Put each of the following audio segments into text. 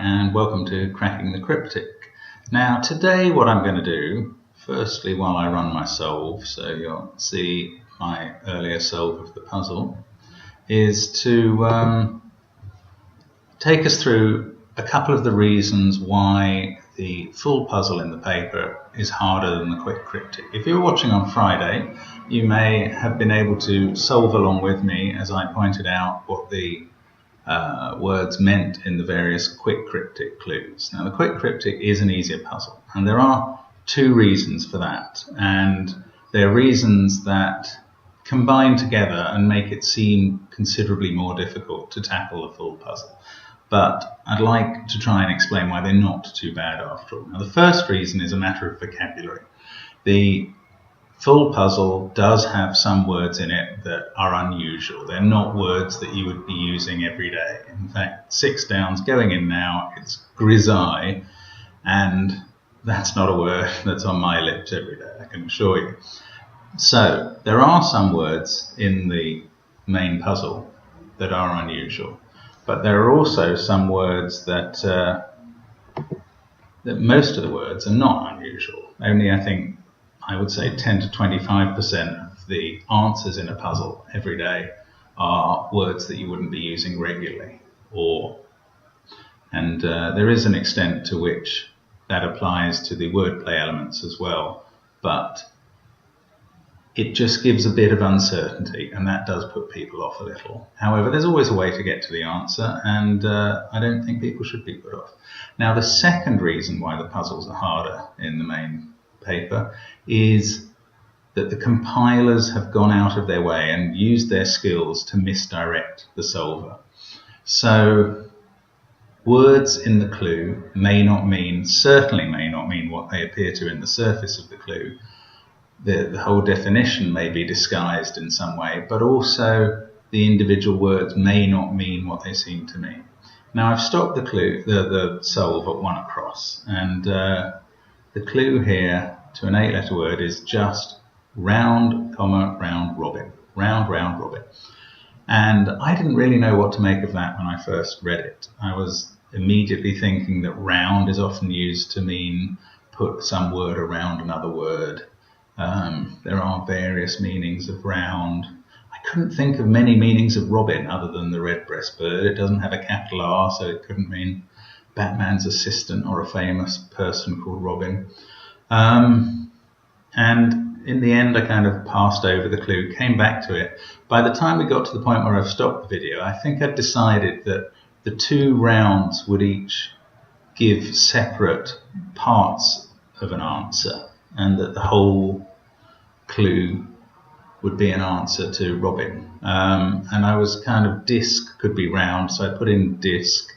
and welcome to Cracking the Cryptic. Now today what I'm going to do, firstly while I run my solve, so you'll see my earlier solve of the puzzle, is to take us through a couple of the reasons why the full puzzle in the paper is harder than the quick cryptic. If you were watching on Friday, you may have been able to solve along with me as I pointed out what the words meant in the various quick cryptic clues. Now the quick cryptic is an easier puzzle, and there are two reasons for that, and they're reasons that combine together and make it seem considerably more difficult to tackle the full puzzle. But I'd like to try and explain why they're not too bad after all. Now the first reason is a matter of vocabulary. The full puzzle does have some words in it that are unusual. They're not words that you would be using every day. In fact, 6 downs going in now, it's grisaille, and that's not a word that's on my lips every day, I can assure you. So there are some words in the main puzzle that are unusual, but there are also some words that most of the words are not unusual. Only I would say 10 to 25% of the answers in a puzzle every day are words that you wouldn't be using regularly. And there is an extent to which that applies to the wordplay elements as well, but it just gives a bit of uncertainty, and that does put people off a little. However, there's always a way to get to the answer, and I don't think people should be put off. Now, the second reason why the puzzles are harder in the main paper is that the compilers have gone out of their way and used their skills to misdirect the solver. So words in the clue certainly may not mean what they appear to in the surface of the clue. The whole definition may be disguised in some way, but also the individual words may not mean what they seem to mean. Now I've stopped the solve at 1 across, and the clue here to an 8-letter word is just round, round robin. Round, round robin. And I didn't really know what to make of that when I first read it. I was immediately thinking that round is often used to mean put some word around another word. There are various meanings of round. I couldn't think of many meanings of robin other than the redbreast bird. It doesn't have a capital R, so it couldn't mean Batman's assistant or a famous person called Robin. And in the end, I kind of passed over the clue, came back to it. By the time we got to the point where I've stopped the video, I think I'd decided that the 2 rounds would each give separate parts of an answer, and that the whole clue would be an answer to Robin. And I was kind of disc could be round, so I put in disc.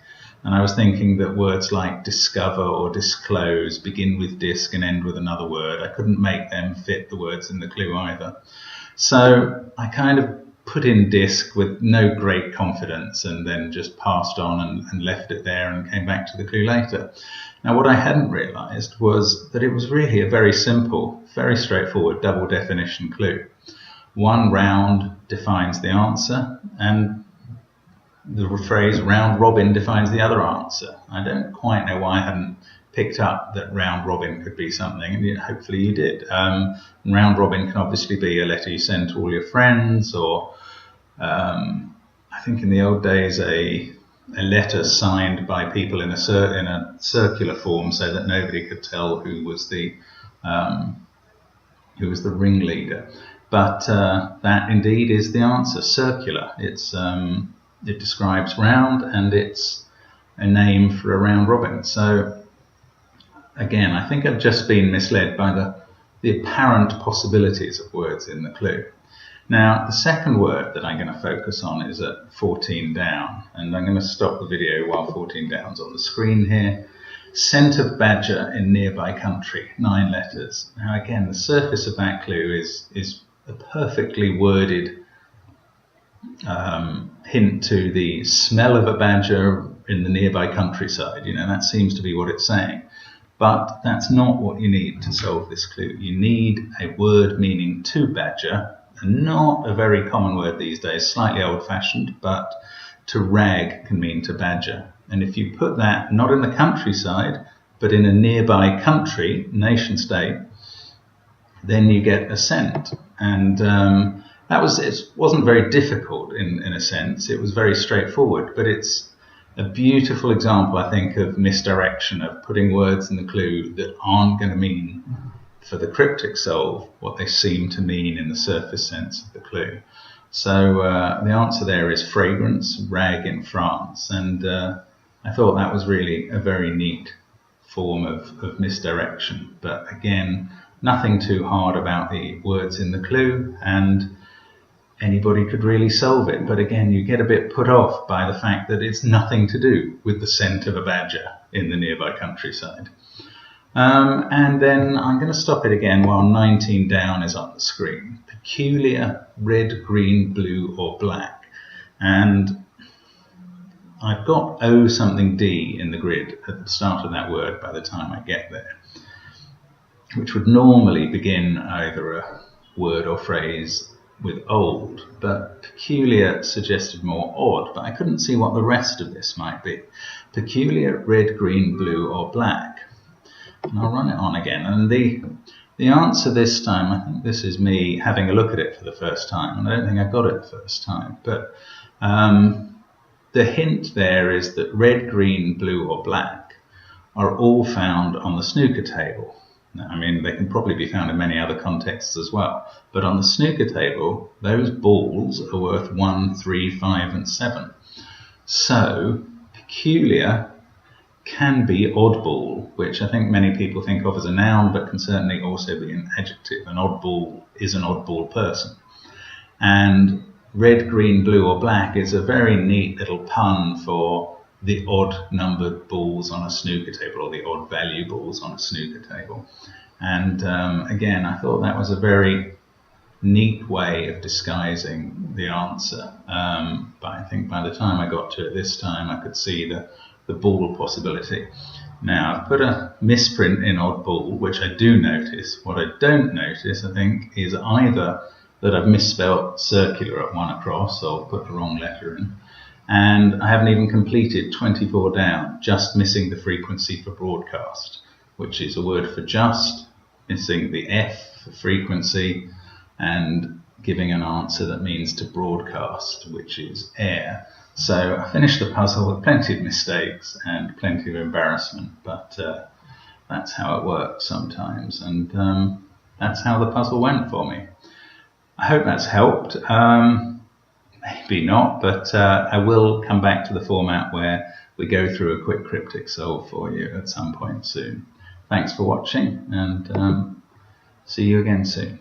And I was thinking that words like discover or disclose begin with disc and end with another word. I couldn't make them fit the words in the clue either. So I kind of put in disc with no great confidence and then just passed on and left it there and came back to the clue later. Now what I hadn't realised was that it was really a very simple, very straightforward double definition clue. 1 round defines the answer, and the phrase round robin defines the other answer. I don't quite know why I hadn't picked up that round robin could be something, and hopefully you did. Round robin can obviously be a letter you send to all your friends, or I think in the old days a letter signed by people in a circular form so that nobody could tell who was the ringleader. But that indeed is the answer, circular. It describes round, and it's a name for a round robin. So again, I think I've just been misled by the apparent possibilities of words in the clue. Now, the second word that I'm going to focus on is at 14 down, and I'm going to stop the video while 14 down's on the screen here. Scent of badger in nearby country, 9 letters. Now again, the surface of that clue is a perfectly worded hint to the smell of a badger in the nearby countryside. That seems to be what it's saying. But that's not what you need to solve this clue. You need a word meaning to badger, and not a very common word these days, slightly old-fashioned, but to rag can mean to badger. And if you put that not in the countryside, but in a nearby country, nation state, then you get a cent. And it wasn't very difficult in a sense. It was very straightforward, but it's a beautiful example, I think, of misdirection, of putting words in the clue that aren't going to mean for the cryptic solve what they seem to mean in the surface sense of the clue. So the answer there is fragrance, rag in France. And I thought that was really a very neat form of misdirection. But again, nothing too hard about the words in the clue, and anybody could really solve it. But again, you get a bit put off by the fact that it's nothing to do with the scent of a badger in the nearby countryside. And then I'm going to stop it again while 19 down is on the screen. Peculiar, red, green, blue or black. And I've got O something D in the grid at the start of that word by the time I get there, which would normally begin either a word or phrase with old, but peculiar suggested more odd, but I couldn't see what the rest of this might be. Peculiar, red, green, blue or black. And I'll run it on again, and the answer this time, I think this is me having a look at it for the first time, and I don't think I got it the first time, but the hint there is that red, green, blue or black are all found on the snooker table. Now, I mean, they can probably be found in many other contexts as well, but on the snooker table, those balls are worth 1, 3, 5 and 7. So peculiar can be oddball, which I think many people think of as a noun, but can certainly also be an adjective. An oddball is an oddball person. And red, green, blue or black is a very neat little pun for the odd numbered balls on a snooker table, or the odd value balls on a snooker table. And again, I thought that was a very neat way of disguising the answer. But I think by the time I got to it this time, I could see the ball possibility. Now, I've put a misprint in odd ball, which I do notice. What I don't notice, I think, is either that I've misspelt circular at 1 across, or put the wrong letter in, and I haven't even completed 24 down, just missing the frequency for broadcast, which is a word for just, missing the F for frequency, and giving an answer that means to broadcast, which is air. So I finished the puzzle with plenty of mistakes and plenty of embarrassment, but that's how it works sometimes, and that's how the puzzle went for me. I hope that's helped. Maybe not, but I will come back to the format where we go through a quick cryptic solve for you at some point soon. Thanks for watching, and see you again soon.